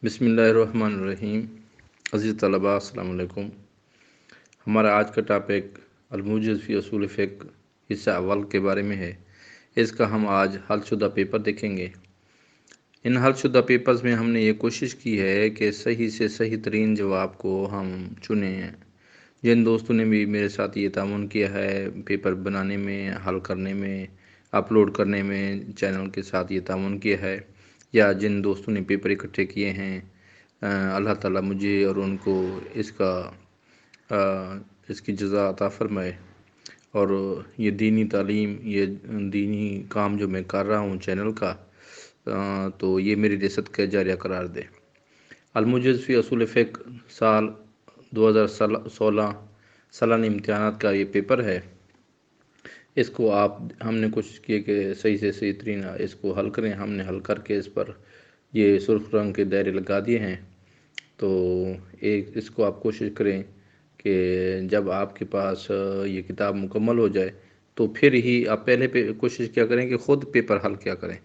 बिस्मिल्लाहिर्रहमानिर्रहीम। अज़ीज़ तलबा अस्सलाम वालेकुम। हमारा आज का टॉपिक अल-मूजिज़ फ़ी उसूल फ़िक़्ह हिस्सा अव्वल के बारे में है। इसका हम आज हलशुदा पेपर देखेंगे। इन हलशुदा पेपर्स में हमने ये कोशिश की है कि सही से सही तरीन जवाब को हम चुनें। जिन दोस्तों ने भी मेरे साथ ये तामुन किया है पेपर बनाने में, हल करने में, अपलोड करने में, चैनल के साथ ये तामुन किया है, या जिन दोस्तों ने पेपर इकट्ठे किए हैं, अल्लाह ताला मुझे और उनको इसकी जज़ा अता फ़रमाए। और ये दीनी तालीम, ये दीनी काम जो मैं कर रहा हूँ चैनल का, तो ये मेरी रिसत का जारिया करार दे। अल-मूजिज़ फ़ी उसूल फ़िक़्ह साल 2016 सालाना इम्तिहानात का ये पेपर है। इसको हमने कोशिश की कि सही से सही तरीन इसको हल करें। हमने हल करके इस पर ये सुर्ख रंग के दायरे लगा दिए हैं। तो इसको आप कोशिश करें कि जब आपके पास ये किताब मुकम्मल हो जाए तो फिर ही आप पहले कोशिश क्या करें कि ख़ुद पेपर हल क्या करें।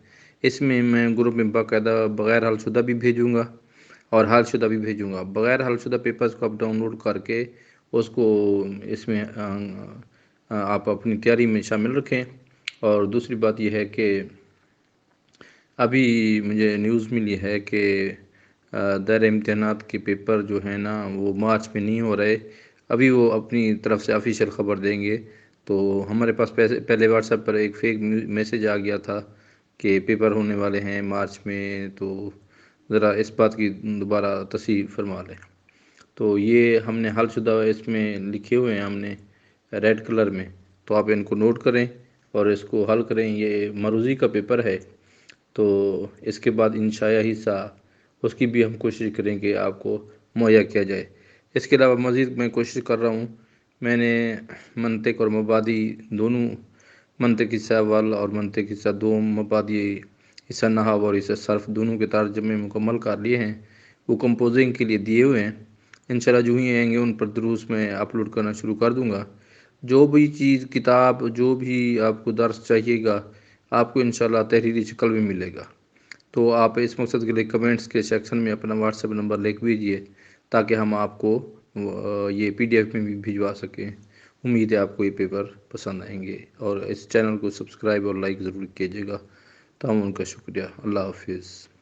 इसमें मैं ग्रुप में बाकायदा बग़ैर हलशुदा भी भेजूँगा और हलशुदा भी भेजूँगा। बग़ैर हलशुदा पेपर्स को आप डाउनलोड करके उसको इसमें आप अपनी तैयारी में शामिल रखें। और दूसरी बात यह है कि अभी मुझे न्यूज़ मिली है कि दायरा इम्तिहानात के पेपर जो है ना वो मार्च में नहीं हो रहे। अभी वो अपनी तरफ से ऑफिशियल ख़बर देंगे। तो हमारे पास पहले व्हाट्सएप पर एक फेक मैसेज आ गया था कि पेपर होने वाले हैं मार्च में, तो ज़रा इस बात की दोबारा तस्दीक फरमा लें। तो ये हमने हलशुदा इसमें लिखे हुए हैं हमने रेड कलर में, तो आप इनको नोट करें और इसको हल करें। ये मरूज़ी का पेपर है, तो इसके बाद इंशाया हिस्सा उसकी भी हम कोशिश करें कि आपको मुहैया किया जाए। इसके अलावा मज़ीद मैं कोशिश कर रहा हूँ, मैंने मंतिक और मबादी दोनों, मंतिक हिस्सा अव्वल और मंतिक हिस्सा दो, मबादी हिस्सा नहव और हिस्सा सर्फ दोनों के तर्जुमे मुकम्मल कर लिए हैं। वो कंपोजिंग के लिए दिए हुए हैं। इंशाल्लाह जो ही आएंगे उन पर दुरूस में अपलोड करना शुरू कर दूँगा। जो भी चीज़ किताब जो भी आपको दर्स चाहिएगा आपको इंशाल्लाह तहरीरी शक्ल में मिलेगा। तो आप इस मकसद के लिए कमेंट्स के सेक्शन में अपना व्हाट्सएप नंबर लिख दीजिए ताकि हम आपको ये PDF में भी भिजवा सकें। उम्मीद है आपको ये पेपर पसंद आएंगे और इस चैनल को सब्सक्राइब और लाइक ज़रूर कीजिएगा। तमाम उनका शुक्रिया। अल्लाह हाफिज़।